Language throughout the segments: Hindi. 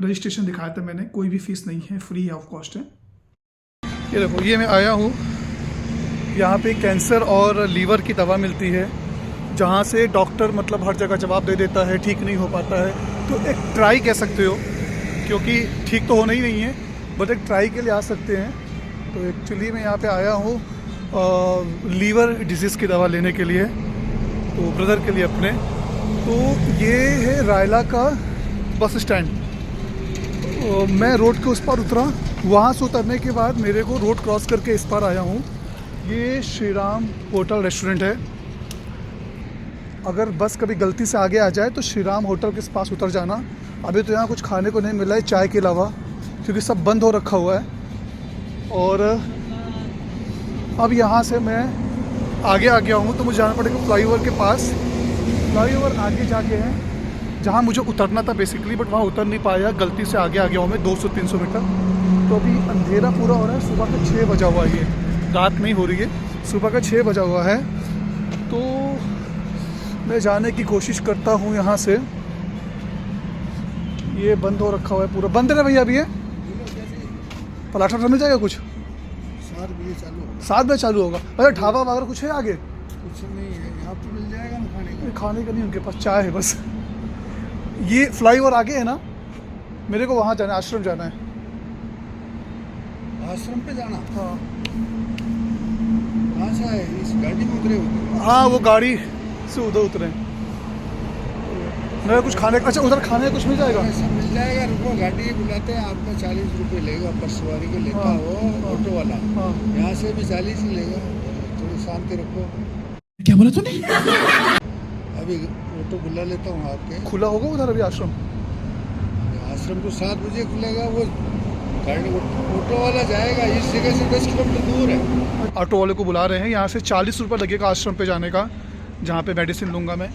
रजिस्ट्रेशन दिखाया था मैंने, कोई भी फीस नहीं है, फ्री ऑफ कॉस्ट है। ये देखो, ये मैं आया हूँ, यहाँ पे कैंसर और लीवर की दवा मिलती है, जहाँ से डॉक्टर मतलब हर जगह जवाब दे देता है, ठीक नहीं हो पाता है। तो एक ट्राई कह सकते हो, क्योंकि ठीक तो होना ही नहीं है, बट एक ट्राई के लिए आ सकते हैं। तो एक्चुअली मैं यहाँ पे आया हूँ लीवर डिजीज़ की दवा लेने के लिए, तो ब्रदर के लिए अपने। तो ये है रायला का बस स्टैंड। मैं रोड के उस पार उतरा, वहाँ से उतरने के बाद मेरे को रोड क्रॉस करके इस पार आया हूँ। ये श्री राम होटल रेस्टोरेंट है। अगर बस कभी गलती से आगे आ जाए तो श्री राम होटल के पास उतर जाना। अभी तो यहाँ कुछ खाने को नहीं मिला है चाय के अलावा, क्योंकि सब बंद हो रखा हुआ है। और अब यहाँ से मैं आगे आ गया हूँ, तो मुझे जाना पड़ेगा फ्लाईओवर के पास। फ्लाईओवर आगे जाके है जहाँ मुझे उतरना था बेसिकली, बट वहाँ उतर नहीं पाया, गलती से आगे आ गया हूँ मैं 200-300 मीटर। तो अभी अंधेरा पूरा हो रहा है, सुबह का 6 बजा हुआ है, ये रात नहीं हो रही है, सुबह का 6 बजा हुआ है। तो मैं जाने की कोशिश करता हूँ यहाँ से। ये बंद हो रखा हुआ है, पूरा बंद है ना भैया अभी? ये पराठा मिल जाएगा कुछ? 7 बजे चालू। 7 बजे चालू होगा। अच्छा, ढाबा वगैरह कुछ है आगे? कुछ नहीं है यहाँ पे, मिल जाएगा ना खाने का। खाने का नहीं, उनके पास चाय है बस। ये फ्लाईओवर आगे है ना, मेरे को वहाँ जाना है, आश्रम जाना है। आश्रम पे जाना? हाँ। कहाँ से आए? इस गाड़ी में उतरे हो? हाँ, वो गाड़ी से उधर उतरे। मेरा कुछ खाने, अच्छा उधर खाने का कुछ मिल जाएगा? सब मिल जाएगा, रुको, गाड़ी बुलाते हैं आपका 40 रुपये लेगा पर सवारी को लेता हाँ, हो हाँ, ऑटो वाला। हाँ। यहाँ से भी 40 ही लेगा, थोड़ी शांति रखो। क्या बोला तूने? अभी ऑटो बुला लेता हूँ आपके। खुला होगा उधर अभी आश्रम? आश्रम तो 7 बजे खुलेगा, वो गाड़ी ऑटो वाला जाएगा, इस जगह से 10 किलोमीटर दूर है। ऑटो वाले को बुला रहे हैं, यहाँ से 40 रुपये लगेगा आश्रम पे जाने का, जहाँ पे मेडिसिन लूँगा मैं।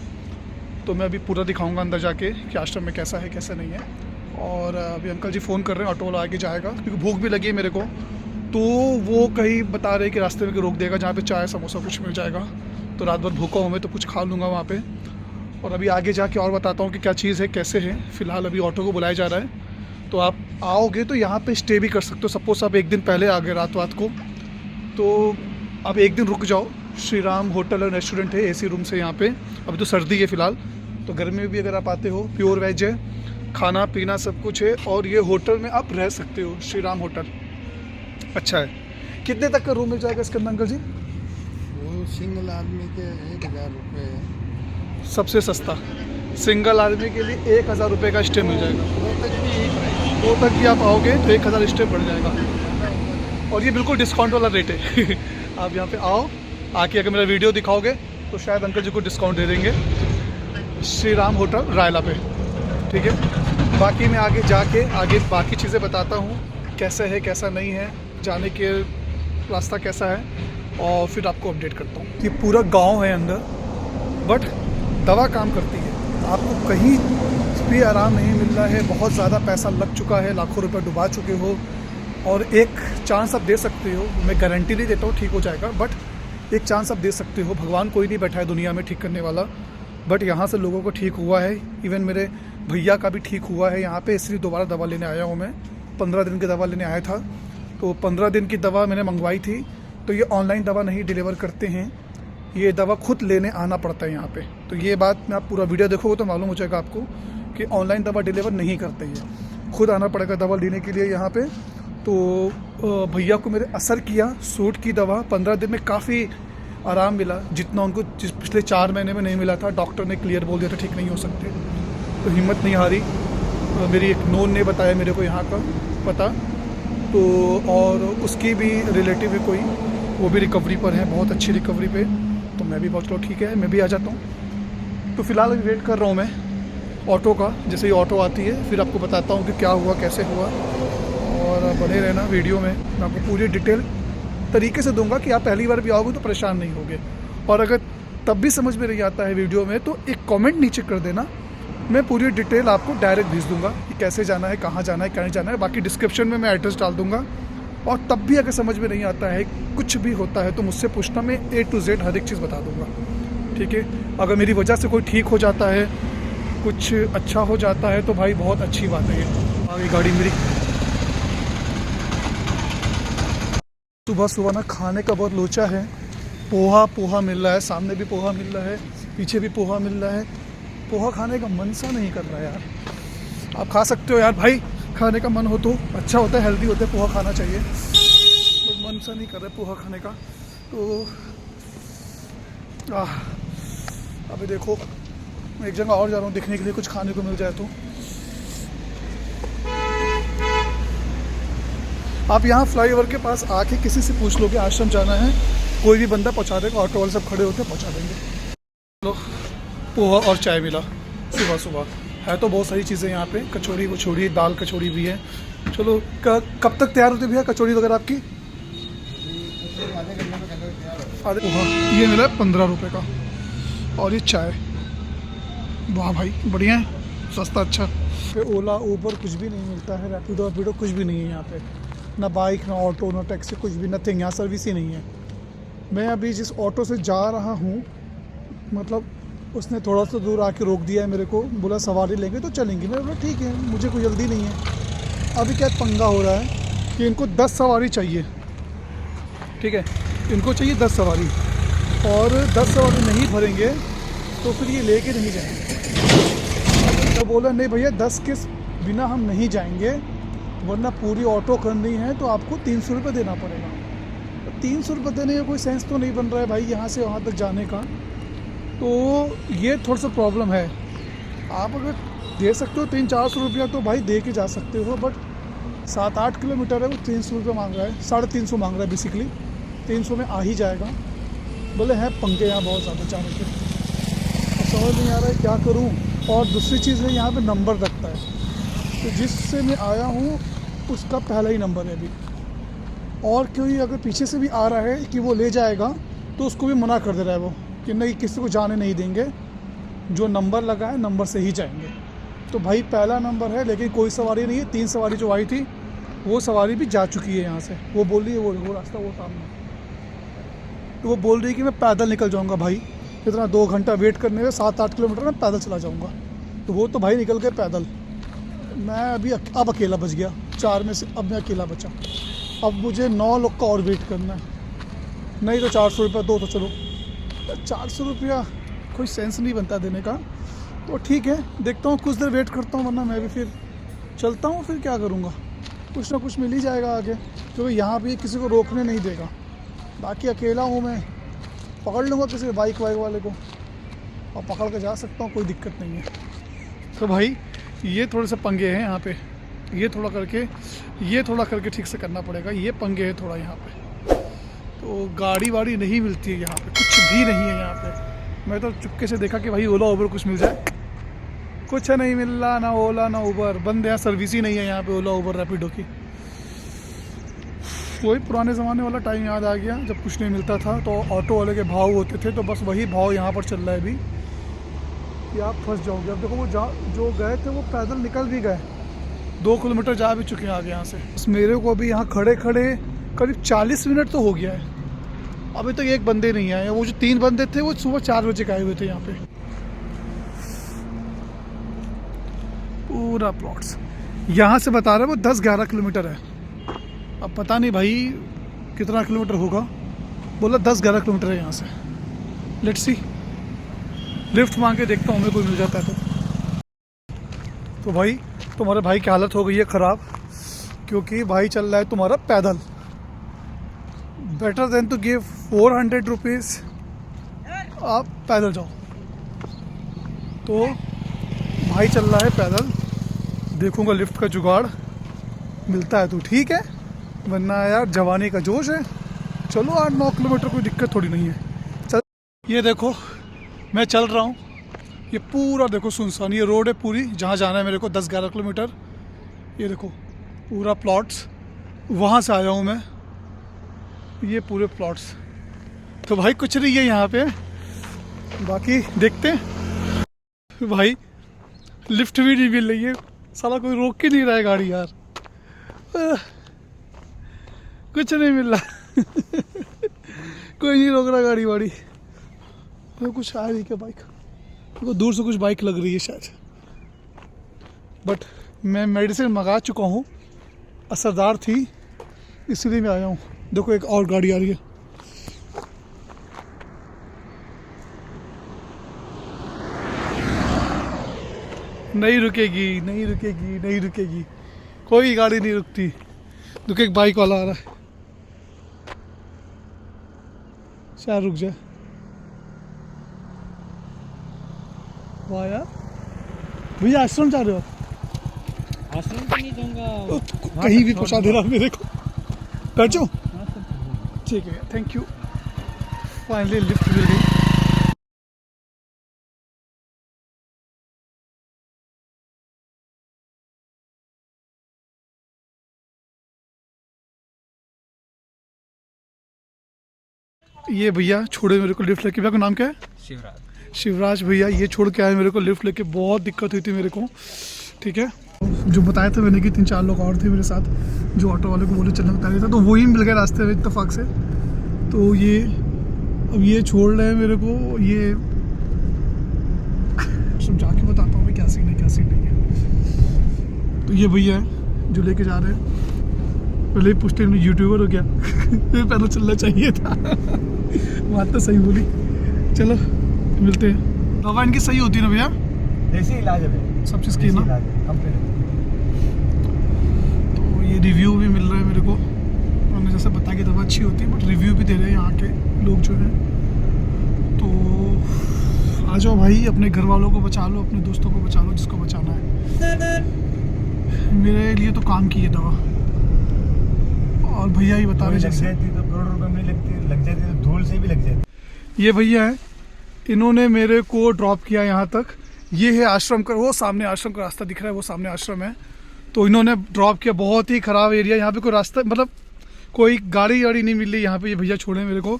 तो मैं अभी पूरा दिखाऊंगा अंदर जाके कि आश्रम में कैसा है कैसा नहीं है। और अभी अंकल जी फ़ोन कर रहे हैं, ऑटो वाला आगे जाएगा, क्योंकि भूख भी लगी है मेरे को। तो वो कहीं बता रहे कि रास्ते में रोक देगा जहाँ पे चाय समोसा कुछ मिल जाएगा। तो रात भर भूखा हूँ मैं, तो कुछ खा लूँगा वहाँ पे। और अभी आगे जाके और बताता हूँ कि क्या चीज़ है, कैसे है। फ़िलहाल अभी ऑटो को बुलाया जा रहा है। तो आप आओगे तो यहाँ पे स्टे भी कर सकते हो। सपोज़ आप एक दिन पहले आ गए रात को, तो आप एक दिन रुक जाओ। श्री राम होटल और रेस्टोरेंट है, AC रूम से यहाँ पे। अभी तो सर्दी है फ़िलहाल, तो गर्मी में भी अगर आप आते हो, प्योर वेज है, खाना पीना सब कुछ है। और ये होटल में आप रह सकते हो, श्री राम होटल अच्छा है। कितने तक का रूम मिल जाएगा इसके अंदर अंकल जी? वो सिंगल आदमी के 1000 रुपये है। सबसे सस्ता सिंगल आदमी के लिए 1000 रुपये का स्टे मिल जाएगा। 2 तक भी आप आओगे तो 1000 स्टे बढ़ जाएगा। और ये बिल्कुल डिस्काउंट वाला रेट है। आप यहाँ पे आओ, आके अगर मेरा वीडियो दिखाओगे तो शायद अंकल जी को डिस्काउंट दे देंगे। श्री राम होटल रायला पे, ठीक है। बाकी मैं आगे जाके आगे बाकी चीज़ें बताता हूँ, कैसा है कैसा नहीं है, जाने के रास्ता कैसा है, और फिर आपको अपडेट करता हूँ। ये पूरा गांव है अंदर, बट दवा काम करती है। आपको कहीं भी आराम नहीं मिल रहा है, बहुत ज़्यादा पैसा लग चुका है, लाखों रुपए डुबा चुके हो, और एक चांस आप दे सकते हो। मैं गारंटी नहीं देता हूँ ठीक हो जाएगा, बट एक चांस आप दे सकते हो। भगवान कोई नहीं बैठा है दुनिया में ठीक करने वाला, बट यहाँ से लोगों को ठीक हुआ है। इवन मेरे भैया का भी ठीक हुआ है यहाँ पे, इसलिए दोबारा दवा लेने आया हूँ मैं। 15 दिन की दवा लेने आया था, तो 15 दिन की दवा मैंने मंगवाई थी। तो ये ऑनलाइन दवा नहीं डिलीवर करते हैं, ये दवा खुद लेने आना पड़ता है यहाँ पे। तो ये बात मैं, आप पूरा वीडियो देखोगे तो मालूम हो जाएगा आपको कि ऑनलाइन दवा डिलीवर नहीं करते हैं, खुद आना पड़ेगा दवा लेने के लिए यहाँ पे। तो भैया को मेरे असर किया, सूट की दवा 15 दिन में काफ़ी आराम मिला, जितना उनको पिछले 4 महीने में नहीं मिला था। डॉक्टर ने क्लियर बोल दिया था ठीक नहीं हो सकते, तो हिम्मत नहीं हारी। मेरी एक नोन ने बताया मेरे को यहाँ का पता, तो और उसकी भी रिलेटिव है कोई, वो भी रिकवरी पर है, बहुत अच्छी रिकवरी पे। तो मैं भी बहुत ठीक है, मैं भी आ जाता हूँ। तो फ़िलहाल अभी वेट कर रहा हूँ मैं ऑटो का। जैसे ही ऑटो आती है फिर आपको बताता हूँ कि क्या हुआ कैसे हुआ। और बने रहना वीडियो में, मैं आपको पूरी डिटेल तरीके से दूंगा कि आप पहली बार भी आओगे तो परेशान नहीं होगे। और अगर तब भी समझ में नहीं आता है वीडियो में, तो एक कमेंट नीचे कर देना, मैं पूरी डिटेल आपको डायरेक्ट भेज दूंगा कि कैसे जाना है, कहाँ जाना है, क्या नहीं जाना है। बाकी डिस्क्रिप्शन में मैं एड्रेस डाल दूंगा। और तब भी अगर समझ में नहीं आता है, कुछ भी होता है, तो मुझसे पूछना, मैं A to Z हर एक चीज़ बता दूंगा, ठीक है। अगर मेरी वजह से कोई ठीक हो जाता है कुछ अच्छा हो जाता है तो भाई बहुत अच्छी बात है ये। आगे गाड़ी मेरी। सुबह सुबह ना खाने का बहुत लोचा है। पोहा मिल रहा है, सामने भी पोहा मिल रहा है, पीछे भी पोहा मिल रहा है। पोहा खाने का मन सा नहीं कर रहा यार। आप खा सकते हो यार भाई, खाने का मन हो तो अच्छा होता है, हेल्दी होता है, पोहा खाना चाहिए। बट मन सा नहीं कर रहा है पोहा खाने का। तो अभी देखो मैं एक जगह और जा रहा हूँ देखने के लिए, कुछ खाने को मिल जाए तो। आप यहाँ फ्लाईओवर के पास आके किसी से पूछ लो कि आश्रम जाना है, कोई भी बंदा पहुँचा देगा। ऑटो वाले सब खड़े होते हैं, पहुँचा देंगे। चलो पोहा और चाय मिला सुबह सुबह। है तो बहुत सारी चीज़ें यहाँ पे, कचौड़ी वचौड़ी, दाल कचौड़ी भी है। चलो कब तक तैयार होती भैया कचौड़ी वगैरह आपकी? आधे पोहा ये मिला 15 रुपये का, और ये चाय। वाह भाई बढ़िया है, सस्ता अच्छा। फिर ओला ऊबर कुछ भी नहीं मिलता है, रैपिडो वैपिडो कुछ भी नहीं है यहाँ पे। ना बाइक, ना ऑटो, ना टैक्सी, कुछ भी नथिंग। यहाँ सर्विस ही नहीं है। मैं अभी जिस ऑटो से जा रहा हूँ, मतलब उसने थोड़ा सा दूर आके रोक दिया है मेरे को, बोला सवारी लेंगे तो चलेंगे। मैं बोला ठीक है, मुझे कोई जल्दी नहीं है। अभी क्या पंगा हो रहा है कि इनको 10 सवारी चाहिए, ठीक है, इनको चाहिए 10 सवारी, और 10 सवारी नहीं भरेंगे तो फिर ये लेके नहीं जाएंगे। तो बोला नहीं भैया 10 के बिना हम नहीं जाएंगे, वरना पूरी ऑटो करनी है तो आपको 300 रुपये देना पड़ेगा। 300 रुपये देने का कोई सेंस तो नहीं बन रहा है भाई यहाँ से वहाँ तक जाने का। तो ये थोड़ा सा प्रॉब्लम है। आप अगर दे सकते हो 300-400 रुपया तो भाई दे के जा सकते हो, बट 7-8 किलोमीटर है, वो 300 रुपये मांग रहा है, 350 मांग रहा है बेसिकली। 300 में आ ही जाएगा। बोले हैं पंखे यहाँ बहुत ज़्यादा जाने के, समझ नहीं आ रहा है क्या करूँ। और दूसरी चीज़ है यहाँ पे नंबर रखता है, तो जिससे मैं आया हूँ उसका पहला ही नंबर है अभी। और कोई अगर पीछे से भी आ रहा है कि वो ले जाएगा तो उसको भी मना कर दे रहा है वो कि नहीं, किसी को जाने नहीं देंगे, जो नंबर लगा है नंबर से ही जाएंगे। तो भाई पहला नंबर है, लेकिन कोई सवारी नहीं है। 3 सवारी जो आई थी वो सवारी भी जा चुकी है यहाँ से। वो बोल रही है वो रास्ता वो सामने, तो वो बोल रही है कि मैं पैदल निकल जाऊँगा भाई, इतना 2 घंटा वेट करने में 7-8 किलोमीटर मैं पैदल चला जाऊँगा। तो वो तो भाई निकल गए पैदल। मैं अभी अब अकेला बच गया, 4 में से अब मैं अकेला बचा। अब मुझे 9 लोग का और वेट करना है। नहीं तो 400 रुपया दो तो चलो, 400 रुपया कोई सेंस नहीं बनता देने का। तो ठीक है, देखता हूँ कुछ देर वेट करता हूँ, वरना मैं भी फिर चलता हूँ। फिर क्या करूँगा, कुछ ना कुछ मिल ही जाएगा आगे, क्योंकि यहाँ भी किसी को रोकने नहीं देगा। बाकी अकेला हूँ मैं, पकड़ लूँगा किसी बाइक वाले को और पकड़ के जा सकता हूँ, कोई दिक्कत नहीं है। तो भाई ये थोड़े से पंगे हैं यहाँ पे, ये थोड़ा करके ठीक से करना पड़ेगा। ये पंगे है थोड़ा यहाँ पे। तो गाड़ी वाड़ी नहीं मिलती है यहाँ पे, कुछ भी नहीं है यहाँ पे। मैं तो चुपके से देखा कि भाई ओला उबर कुछ मिल जाए, कुछ नहीं मिल रहा, ना ओला ना उबर, बंद है। सर्विस ही नहीं है यहाँ पे ओला उबर रैपिडो की। वही पुराने ज़माने वाला टाइम याद आ गया, जब कुछ नहीं मिलता था तो ऑटो वाले के भाव होते थे। तो बस वही भाव यहाँ पर चल रहा है अभी कि आप फंस जाओगे। अब देखो वो जो गए थे वो पैदल निकल भी गए, 2 किलोमीटर जा भी चुके हैं आगे यहाँ से। बस मेरे को अभी यहाँ खड़े करीब 40 मिनट तो हो गया है, अभी तक एक बंदे नहीं आए। वो जो 3 बंदे थे वो सुबह 4 बजे के आए हुए थे यहाँ पे। पूरा प्लॉट्स यहाँ से बता रहे हैं वो 10-11 किलोमीटर है। अब पता नहीं भाई कितना किलोमीटर होगा, बोला 10-11 किलोमीटर है यहाँ से। लेट्स सी, लिफ्ट मांग के देखता हूँ, मैं कोई मिल जाता है तो भाई तुम्हारे भाई की हालत हो गई है ख़राब, क्योंकि भाई चल रहा है तुम्हारा पैदल। Better than to give 400 rupees, आप पैदल जाओ। तो भाई चल रहा है पैदल, देखूंगा लिफ्ट का जुगाड़ मिलता है तो ठीक है, वरना यार जवानी का जोश है। चलो 8-9 किलोमीटर कोई दिक्कत थोड़ी नहीं है। चल ये देखो मैं चल रहा हूँ, ये पूरा देखो सुनसान, ये रोड है पूरी जहाँ जाना है मेरे को 10-11 किलोमीटर। ये देखो पूरा प्लॉट्स, वहाँ से आया हूँ मैं, ये पूरे प्लॉट्स। तो भाई कुछ नहीं है यहाँ पे, बाकी देखते हैं। भाई लिफ्ट भी नहीं मिल रही है, साला कोई रोक ही नहीं रहा है गाड़ी यार, कुछ नहीं मिल रहा। कोई नहीं रोक रहा गाड़ी वाड़ी। कुछ आ रही क्या बाइक, दूर से कुछ बाइक लग रही है शायद। बट मैं मेडिसिन मंगा चुका हूँ, असरदार थी, इसलिए मैं आया हूँ। देखो एक और गाड़ी आ रही है। नहीं रुकेगी, नहीं रुकेगी, नहीं रुकेगी, कोई गाड़ी नहीं रुकती। देखो एक बाइक वाला आ रहा है, शायद रुक जाए। वाह यार, भैया आश्रम जा रहे हो? आश्रम तो नहीं जाऊंगा, कहीं भी पहुंचा दे रहा मेरे को। बैठ जाओ, ठीक है, थैंक यू। फाइनली लिफ्ट मिल गई। ये भैया छोड़े मेरे को लिफ्ट लेके। भैया का नाम क्या है? शिवराज। शिवराज भैया ये छोड़ के आए मेरे को लिफ्ट लेके। बहुत दिक्कत हुई थी मेरे को, ठीक है। जो बताया था मैंने कि 3-4 लोग और थे मेरे साथ, जो ऑटो वाले को बोले चलने को तैयार था, तो वही मिल गए रास्ते में इत्तेफाक से। तो ये अब ये छोड़ रहे हैं मेरे को। ये सब जाके बताता हूँ मैं क्या सीन है क्या सीन नहीं है। तो ये भैया है जो लेके जा रहे हैं। पहले ही पूछते हैं यूट्यूबर हो क्या? पहले चलना चाहिए था। बात तो सही बोली। चलो मिलते हैं। दवा इनकी सही होती है ना भैया? देसी इलाज है, सब चीज़ की ना। तो ये रिव्यू भी मिल रहा है मेरे को, उन्होंने जैसे बताया कि दवा अच्छी होती है, बट रिव्यू भी दे रहे हैं यहाँ के लोग जो हैं। तो आ जाओ भाई, अपने घर वालों को बचा लो, अपने दोस्तों को बचा लो, जिसको बचाना है। मेरे लिए तो काम की है दवा। और भैया ही बता रहे जैसे तो करोड़ रुपए में लगती, लग जाती तो धूल से भी लग जाती। ये भैया हैं, इन्होंने मेरे को ड्रॉप किया यहाँ तक। ये है आश्रम का, वो सामने आश्रम का रास्ता दिख रहा है, वो सामने आश्रम है। तो इन्होंने ड्रॉप किया। बहुत ही ख़राब एरिया, यहाँ पे कोई रास्ता मतलब कोई गाड़ी वाड़ी नहीं मिल रही यहाँ पे। ये भैया छोड़े मेरे को।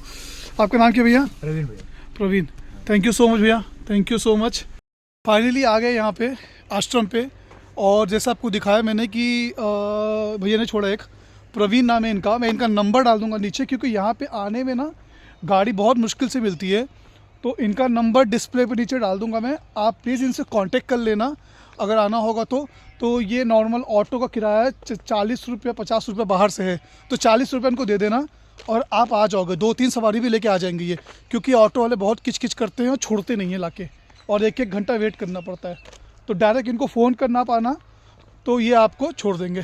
आपका नाम क्या भैया? प्रवीण भैया। Praveen, thank you so much भैया, thank you so much. Finally आ गए यहाँ पे आश्रम पे। और जैसा आपको दिखाया मैंने कि भैया ने छोड़ा एक, प्रवीण नाम है इनका। मैं इनका नंबर डाल दूंगा नीचे, क्योंकि यहाँ पे आने में ना गाड़ी बहुत मुश्किल से मिलती है। तो इनका नंबर डिस्प्ले पे नीचे डाल दूंगा मैं, आप प्लीज़ इनसे कांटेक्ट कर लेना अगर आना होगा तो ये नॉर्मल ऑटो का किराया है 40 रुपये 50 रुपये बाहर से है, तो 40 रुपये इनको दे देना और आप आ जाओगे। 2-3 सवारी भी लेके आ जाएंगे ये, क्योंकि ऑटो वाले बहुत किच करते हैं और छोड़ते नहीं हैं लाके, और 1-1 घंटा वेट करना पड़ता है। तो डायरेक्ट इनको फ़ोन करना पाना तो ये आपको छोड़ देंगे।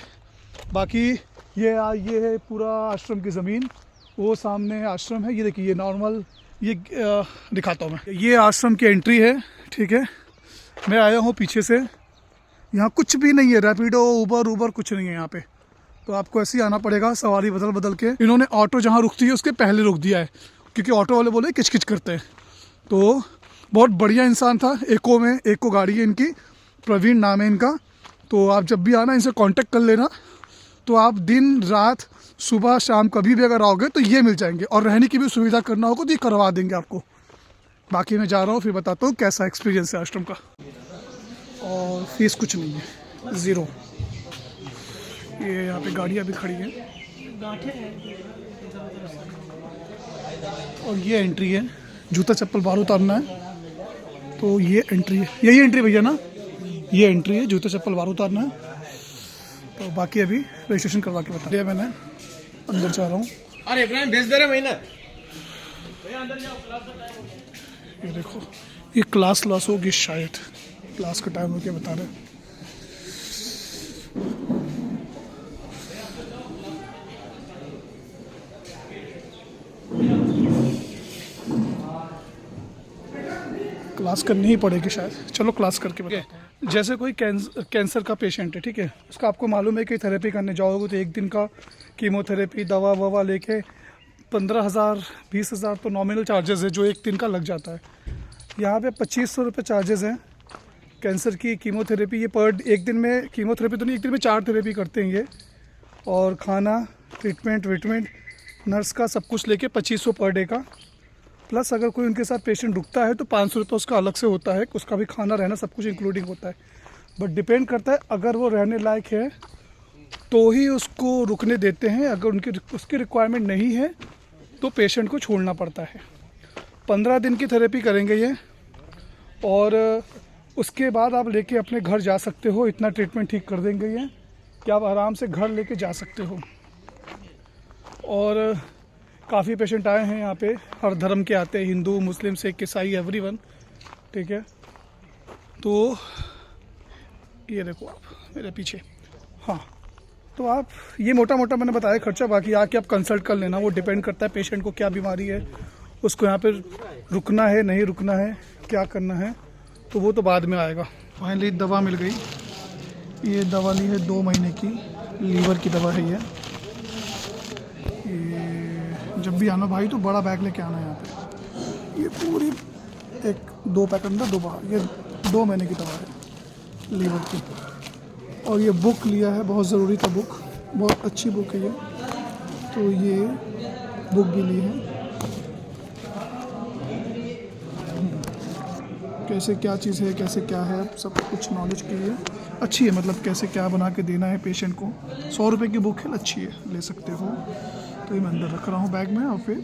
बाकी ये है पूरा आश्रम की ज़मीन, वो सामने आश्रम है। ये देखिए, ये नॉर्मल, ये दिखाता हूँ मैं। ये आश्रम की एंट्री है, ठीक है। मैं आया हूँ पीछे से, यहाँ कुछ भी नहीं है, रैपिडो उबर कुछ नहीं है यहाँ पे। तो आपको ऐसे ही आना पड़ेगा, सवारी बदल के। इन्होंने ऑटो जहाँ रुकती है उसके पहले रोक दिया है, क्योंकि ऑटो वाले बोले किच करते हैं। तो बहुत बढ़िया इंसान था। एको गाड़ी है इनकी, प्रवीण नाम है इनका। तो आप जब भी आना इनसे कांटेक्ट कर लेना, तो आप दिन रात सुबह शाम कभी भी अगर आओगे तो ये मिल जाएंगे। और रहने की भी सुविधा करना होगा तो ये करवा देंगे आपको। बाकी मैं जा रहा हूँ, फिर बताता हूँ कैसा एक्सपीरियंस है आश्रम का। और फीस कुछ नहीं है, ज़ीरो। ये यहाँ पे गाड़ियाँ भी खड़ी हैं, और ये एंट्री है। जूता चप्पल बाहर उतारना है, तो ये एंट्री है। यही एंट्री भैया ना? ये एंट्री है, जूता चप्पल बाहर उतारना है। तो बाकी अभी रजिस्ट्रेशन करवा के बता दिया मैंने, अंदर जा रहा हूँ। अरे इब्राहिम भेज दे रहे महीना। ये देखो, ये क्लास होगी शायद, क्लास का टाइम हो गया बता रहे। क्लास करनी ही पड़ेगी शायद। चलो क्लास करके बताते हैं। जैसे कोई कैंसर का पेशेंट है, ठीक है, उसका आपको मालूम है कि थेरेपी करने जाओगे तो एक दिन का कीमोथेरेपी दवा ववा लेके 15,000 20,000 तो नॉमिनल चार्जेस है जो एक दिन का लग जाता है। यहाँ पे 2500 रुपये चार्जेस हैं कैंसर की कीमोथेरेपी। ये पर एक दिन में कीमोथेरेपी तो नहीं, एक दिन में 4 थेरेपी करते हैं ये। और खाना, ट्रीटमेंट नर्स का सब कुछ लेके 2500 पर डे का। प्लस अगर कोई उनके साथ पेशेंट रुकता है तो 500 रुपये उसका अलग से होता है, उसका भी खाना रहना सब कुछ इंक्लूडिंग होता है। बट डिपेंड करता है, अगर वो रहने लायक है तो ही उसको रुकने देते हैं, अगर उसकी रिक्वायरमेंट नहीं है तो पेशेंट को छोड़ना पड़ता है। 15 दिन की थेरेपी करेंगे ये, और उसके बाद आप लेके अपने घर जा सकते हो। इतना ट्रीटमेंट ठीक कर देंगे ये कि आप आराम से घर लेके जा सकते हो। और काफ़ी पेशेंट आए हैं यहाँ पे, हर धर्म के आते हैं, हिंदू, मुस्लिम, सिख, ईसाई, एवरीवन, ठीक है। तो ये देखो आप मेरे पीछे, हाँ। तो आप ये मोटा मोटा मैंने बताया खर्चा, बाकी आके आप कंसल्ट कर लेना। वो डिपेंड करता है पेशेंट को क्या बीमारी है, उसको यहाँ पे रुकना है नहीं रुकना है, क्या करना है, तो वो तो बाद में आएगा। फाइनली दवा मिल गई। ये दवा ली है 2 महीने की, लीवर की दवा है ये जब भी आना भाई तो बड़ा बैग लेके आना है यहाँ पे। ये पूरी 1-2 पैकेट अंदर 2 बाहर, ये 2 महीने की दवा है लीवर की। और ये बुक लिया है, बहुत ज़रूरी था बुक, बहुत अच्छी बुक है ये, तो ये बुक भी ली है। कैसे क्या चीज़ है, कैसे क्या है, सब कुछ नॉलेज के लिए अच्छी है। मतलब कैसे क्या बना के देना है पेशेंट को। 100 रुपये की बुक है, अच्छी है, ले सकते हो। तो ये मैं अंदर रख रहा हूँ बैग में और फिर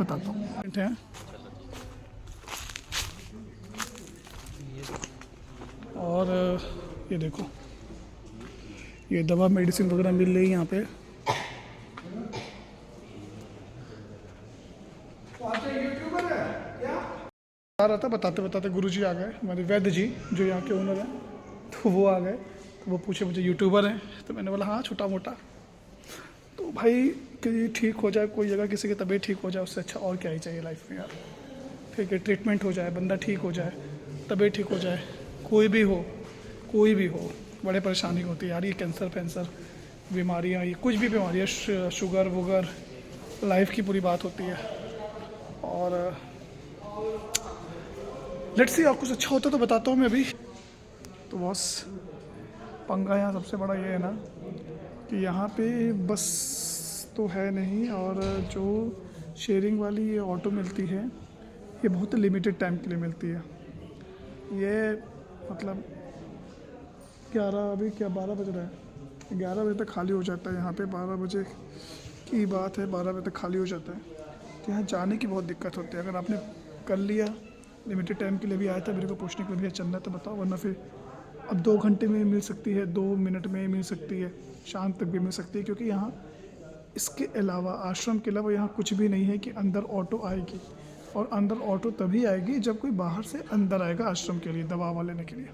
बताता हूँ। और ये देखो, ये दवा मेडिसिन वगैरह मिल रही है यहाँ पे। आ रहा था बताते बताते गुरुजी आ गए, हमारे वैद्य जी जो यहाँ के ओनर हैं, तो वो आ गए। तो वो पूछे मुझे यूट्यूबर हैं, तो मैंने बोला हाँ छोटा मोटा। तो भाई कि ठीक हो जाए, कोई जगह किसी की तबीयत ठीक हो जाए, उससे अच्छा और क्या ही चाहिए लाइफ में यार। ठीक है, ट्रीटमेंट हो जाए, बंदा ठीक हो जाए, तबीयत ठीक हो जाए, कोई भी हो। बड़े परेशानी होती है यार, ये कैंसर फैंसर बीमारियाँ, ये कुछ भी बीमारियाँ, शुगर वुगर, लाइफ की पूरी बात होती है। और लेट्स सी, और कुछ अच्छा होता तो बताता हूँ मैं अभी। तो बस पंगा यहाँ सबसे बड़ा ये है ना कि यहाँ पे बस तो है नहीं, और जो शेयरिंग वाली ये ऑटो मिलती है ये बहुत लिमिटेड टाइम के लिए मिलती है। ये मतलब 12 बज रहा है, 11 बजे तक खाली हो जाता है यहाँ पे। 12 बजे की बात है, 12 बजे तक खाली हो जाता है। तो यहाँ जाने की बहुत दिक्कत होती है। अगर आपने कर लिया, लिमिटेड टाइम के लिए भी आया था मेरे को पूछने के लिए, भैया चलना है तो बताओ, वरना फिर अब 2 घंटे में मिल सकती है, 2 मिनट में मिल सकती है, शाम तक भी मिल सकती है। क्योंकि यहाँ इसके अलावा, आश्रम के अलावा यहाँ कुछ भी नहीं है कि अंदर ऑटो आएगी। और अंदर ऑटो तभी आएगी जब कोई बाहर से अंदर आएगा आश्रम के लिए दवा लेने के लिए।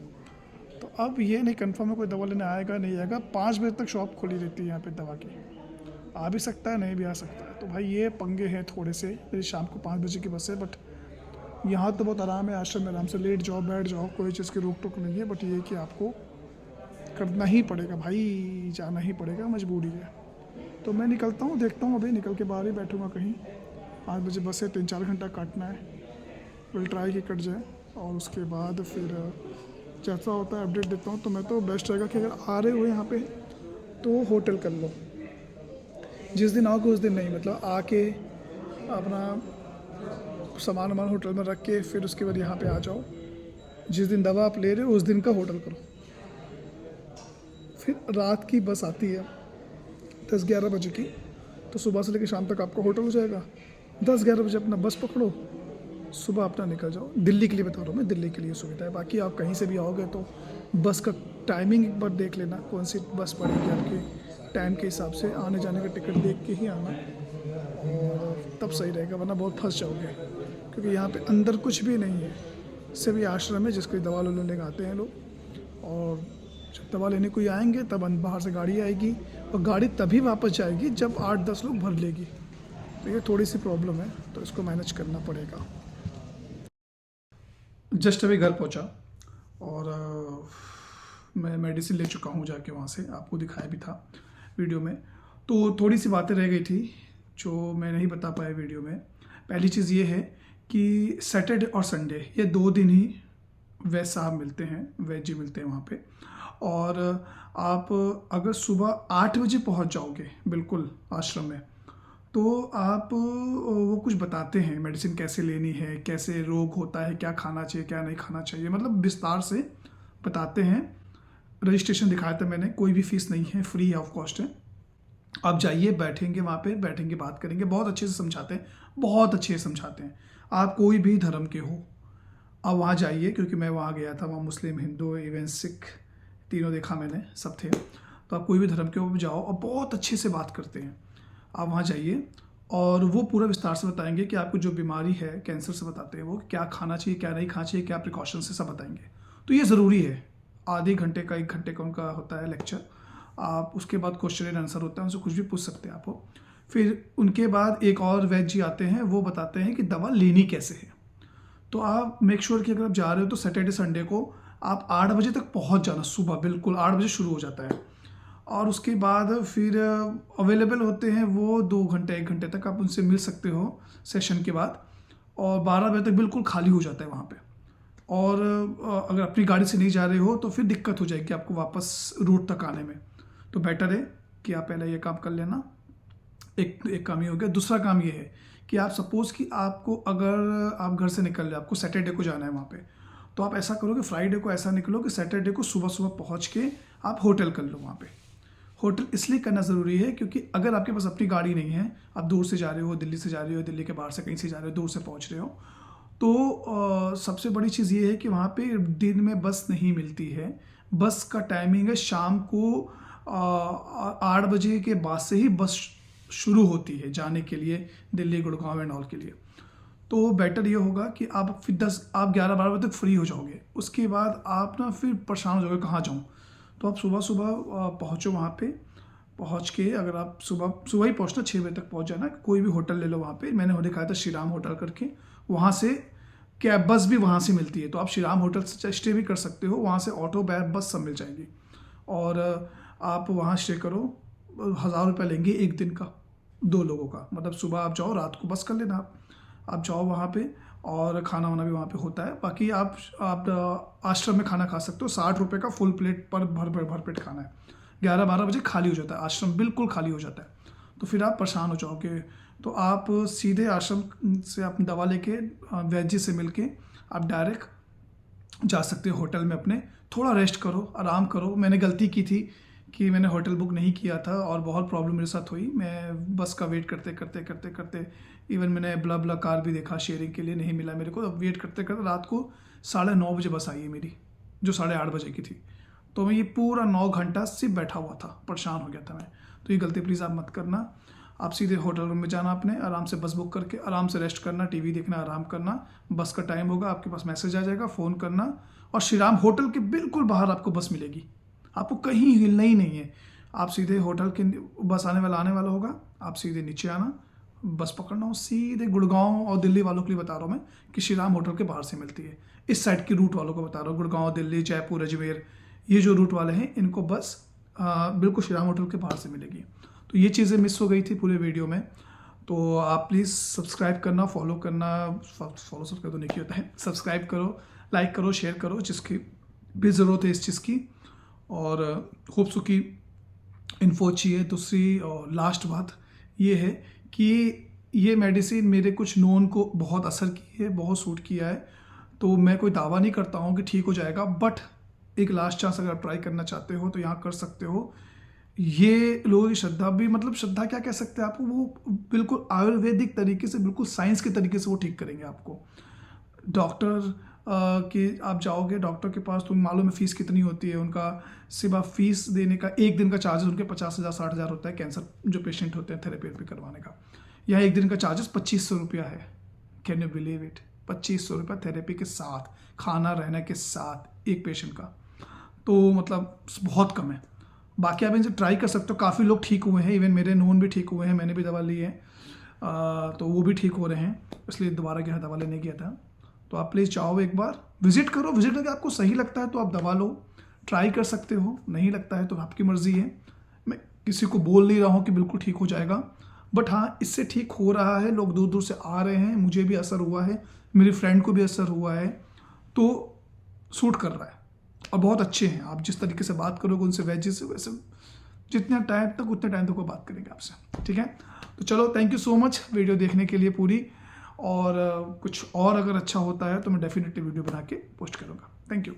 तो अब ये नहीं कंफर्म है कोई दवा लेने आएगा नहीं आएगा। 5 बजे तक शॉप खुली रहती है यहाँ पे दवा की, आ भी सकता है नहीं भी आ सकता है। तो भाई ये पंगे हैं थोड़े से। मेरी शाम को 5 बजे की बस है, बट यहाँ तो बहुत आराम है, आश्रम में आराम से लेट जाओ बैठ जाओ, कोई चीज़ की रोक टोक नहीं है। बट ये कि आपको करना ही पड़ेगा भाई, जाना ही पड़ेगा, मजबूरी है। तो मैं निकलता हूँ, देखता हूँ, अभी निकल के बाहर ही बैठूँगा कहीं। 5 बजे बस है, 3-4 घंटा काटना है, विल ट्राई कि कट जाए। और उसके बाद फिर जैसा होता है अपडेट देता हूँ। तो मैं तो बेस्ट रहेगा कि अगर आ रहे हो यहाँ पे तो होटल कर लो, जिस दिन आओगे उस दिन नहीं, मतलब आके अपना सामान होटल में रख के फिर उसके बाद यहाँ पे आ जाओ। जिस दिन दवा आप ले रहे हो उस दिन का होटल करो। फिर रात की बस आती है 10-11 बजे की, तो सुबह से लेकर शाम तक आपका होटल हो जाएगा। 10-11 बजे अपना बस पकड़ो, सुबह अपना निकल जाओ। दिल्ली के लिए बता रहा हूँ मैं, दिल्ली के लिए सुविधा है। बाकी आप कहीं से भी आओगे तो बस का टाइमिंग एक बार देख लेना, कौन सी बस पड़ेगी आपके टाइम के हिसाब से। आने जाने का टिकट देख के ही आना, और तब सही रहेगा, वरना बहुत फंस जाओगे। क्योंकि यहाँ पे अंदर कुछ भी नहीं है, सिर्फ ये आश्रम है जिसको दवा लेने आते हैं लोग। और जब दवा लेने कोई आएंगे तब बाहर से गाड़ी आएगी, और गाड़ी तभी वापस जाएगी जब 8-10 लोग भर लेगी। तो ये थोड़ी सी प्रॉब्लम है, तो इसको मैनेज करना पड़ेगा। जस्ट अभी घर पहुंचा और मैं मेडिसिन ले चुका हूं जाके वहाँ से, आपको दिखाया भी था वीडियो में। तो थोड़ी सी बातें रह गई थी जो मैं नहीं बता पाया वीडियो में। पहली चीज़ ये है कि सैटरडे और संडे ये 2 दिन ही वैद साहब मिलते हैं, वैद जी मिलते हैं वहाँ पे। और आप अगर सुबह 8 बजे पहुँच जाओगे बिल्कुल आश्रम में, तो आप वो कुछ बताते हैं मेडिसिन कैसे लेनी है, कैसे रोग होता है, क्या खाना चाहिए क्या नहीं खाना चाहिए, मतलब विस्तार से बताते हैं। रजिस्ट्रेशन दिखाया था मैंने, कोई भी फीस नहीं है, फ्री ऑफ कॉस्ट है। आप जाइए, बैठेंगे वहाँ पे, बैठेंगे बात करेंगे, बहुत अच्छे से समझाते हैं, बहुत अच्छे से समझाते हैं। आप कोई भी धर्म के हो, आप वहाँ जाइए, क्योंकि मैं वहाँ गया था, वहाँ मुस्लिम, हिंदू, इवन सिख तीनों देखा मैंने, सब थे। तो आप कोई भी धर्म के हो जाओ और बहुत अच्छे से बात करते हैं। आप वहाँ जाइए और वो पूरा विस्तार से बताएंगे कि आपको जो बीमारी है, कैंसर से बताते हैं वो, क्या खाना चाहिए, क्या नहीं खाना चाहिए, क्या प्रिकॉशन से, सब बताएंगे। तो ये ज़रूरी है। आधे घंटे का, 1 घंटे का उनका होता है लेक्चर। आप उसके बाद क्वेश्चन एंड आंसर होता है, उनसे कुछ भी पूछ सकते हैं आप। फिर उनके बाद एक और वैद्य जी आते हैं, वो बताते हैं कि दवा लेनी कैसे है। तो आप मेक श्योर कि अगर आप जा रहे हो तो सैटरडे संडे को आप 8 बजे तक पहुंच जाना, सुबह बिल्कुल 8 बजे शुरू हो जाता है। और उसके बाद फिर अवेलेबल होते हैं वो 2 घंटे 1 घंटे तक, आप उनसे मिल सकते हो सेशन के बाद। और 12 बजे तक बिल्कुल खाली हो जाता है वहाँ पे। और अगर अपनी गाड़ी से नहीं जा रहे हो तो फिर दिक्कत हो जाएगी आपको वापस रूट तक आने में। तो बेटर है कि आप पहले ये काम कर लेना। एक काम ये हो गया। दूसरा काम ये है कि आप सपोज़ कि आपको, अगर आप घर से निकल रहे, आपको सैटरडे को जाना है वहाँ पे, तो आप ऐसा करो कि फ्राइडे को ऐसा निकलो कि सैटरडे को सुबह सुबह पहुँच के आप होटल कर लो वहाँ पे। होटल इसलिए करना ज़रूरी है क्योंकि अगर आपके पास अपनी गाड़ी नहीं है, आप दूर से जा रहे हो, दिल्ली से जा रहे हो, दिल्ली के बाहर से कहीं से जा रहे हो, दूर से पहुँच रहे हो, तो सबसे बड़ी चीज़ ये है कि वहाँ पे दिन में बस नहीं मिलती है। बस का टाइमिंग है शाम को 8 बजे के बाद से ही बस शुरू होती है जाने के लिए दिल्ली, गुड़गांव एंड ऑल के लिए। तो बेटर ये होगा कि आप फिर 11-12 बजे तक फ्री हो जाओगे। उसके बाद आप ना फिर परेशान हो जाओगे कहाँ जाऊँ। तो आप सुबह सुबह पहुँचो वहाँ पे। पहुँच के अगर आप सुबह ही पहुँचना, 6 बजे तक पहुँच जाना। कोई भी होटल ले लो वहाँ पे। मैंने दिखाया था श्री राम होटल करके, वहाँ से कैब बस भी वहाँ से मिलती है, तो आप श्री राम होटल से स्टे भी कर सकते हो। वहाँ से ऑटो, बस सब मिल जाएगी। और आप वहाँ स्टे करो। 1000 रुपये लेंगे एक दिन का, 2 लोगों का। मतलब सुबह आप जाओ, रात को बस कर लेना आप जाओ वहाँ पे। और खाना वाना भी वहाँ पे होता है। बाकी आप आश्रम में खाना खा सकते हो। 60 रुपये का फुल प्लेट पर भर पेट खाना है। 11-12 बजे खाली हो जाता है आश्रम, बिल्कुल खाली हो जाता है। तो फिर आप परेशान हो जाओगे। तो आप सीधे आश्रम से अपनी दवा लेके वैद्य जी से मिलके आप डायरेक्ट जा सकते हो होटल में अपने। थोड़ा रेस्ट करो, आराम करो। मैंने गलती की थी कि मैंने होटल बुक नहीं किया था और बहुत प्रॉब्लम मेरे साथ हुई। मैं बस का वेट करते इवन मैंने ब्ला कार भी देखा शेयरिंग के लिए, नहीं मिला मेरे को। अब वेट करते रात को 9:30 बजे बस आई है मेरी, जो 8:30 बजे की थी। तो मैं ये पूरा 9 घंटा सिर्फ बैठा हुआ था, परेशान हो गया था मैं। तो ये गलती प्लीज़ आप मत करना। आप सीधे होटल रूम में जाना, अपने आराम से बस बुक करके आराम से रेस्ट करना, टीवी देखना, आराम करना। बस का टाइम होगा, आपके पास मैसेज आ जाएगा, फ़ोन करना। और श्री राम होटल के बिल्कुल बाहर आपको बस मिलेगी। आपको कहीं हिलना ही नहीं है। आप सीधे होटल के, बस आने वाला होगा, आप सीधे नीचे आना, बस पकड़ना हो सीधे गुड़गांव। और दिल्ली वालों के लिए बता रहा हूँ मैं कि श्री राम होटल के बाहर से मिलती है। इस साइड की रूट वालों को बता रहा हूँ, गुड़गांव, दिल्ली, जयपुर, अजमेर, ये जो रूट वाले हैं इनको बस बिल्कुल श्री राम होटल के बाहर से मिलेगी। तो ये चीज़ें मिस हो गई थी पूरे वीडियो में। तो आप प्लीज़ सब्सक्राइब करना, फॉलो सब्सक्राइब तो नहीं किया होता है, सब्सक्राइब करो, लाइक करो, शेयर करो, जिसकी भी ज़रूरत है इस चीज़ की। और होप्स की इन्फो चाहिए। दूसरी और लास्ट बात ये है कि ये मेडिसिन मेरे कुछ नोन को बहुत असर की है, बहुत सूट किया है। तो मैं कोई दावा नहीं करता हूँ कि ठीक हो जाएगा, बट एक लास्ट चांस अगर आप ट्राई करना चाहते हो तो यहाँ कर सकते हो। ये लोगों की श्रद्धा भी, मतलब श्रद्धा क्या कह सकते हैं आपको, वो बिल्कुल आयुर्वेदिक तरीके से, बिल्कुल साइंस के तरीके से वो ठीक करेंगे आपको। डॉक्टर कि आप जाओगे डॉक्टर के पास, तो मालूम है फीस कितनी होती है उनका। सिर्फ आप फीस देने का, एक दिन का चार्जेस उनके 50,000 60,000 होता है कैंसर जो पेशेंट होते हैं थेरेपी करवाने का। यहाँ एक दिन का चार्जेस 2500 रुपया है। Can you believe it? 2500 रुपया थेरेपी के साथ, खाना रहने के साथ, एक पेशेंट का। तो मतलब बहुत कम है। बाकी आप इनसे ट्राई कर सकते हो। काफ़ी लोग ठीक हुए हैं, इवन मेरे नोन भी ठीक हुए हैं, मैंने भी दवा ली है। तो वो भी ठीक हो रहे हैं, इसलिए दोबारा गया दवा लेने गया था। तो आप प्लीज़ जाओ, एक बार विजिट करो। विजिट करके आपको सही लगता है तो आप दवा लो, ट्राई कर सकते हो। नहीं लगता है तो आपकी मर्ज़ी है। मैं किसी को बोल नहीं रहा हूँ कि बिल्कुल ठीक हो जाएगा, बट हाँ, इससे ठीक हो रहा है। लोग दूर दूर से आ रहे हैं, मुझे भी असर हुआ है, मेरी फ्रेंड को भी असर हुआ है। तो सूट कर रहा है और बहुत अच्छे हैं। आप जिस तरीके से बात करोगे उनसे, वैद्य से, वैसे उतने टाइम तक वो बात करेंगे आपसे। ठीक है, तो चलो, thank you so much video देखने के लिए पूरी। और कुछ और अगर अच्छा होता है तो मैं डेफिनेटली वीडियो बना के पोस्ट करूँगा। Thank you.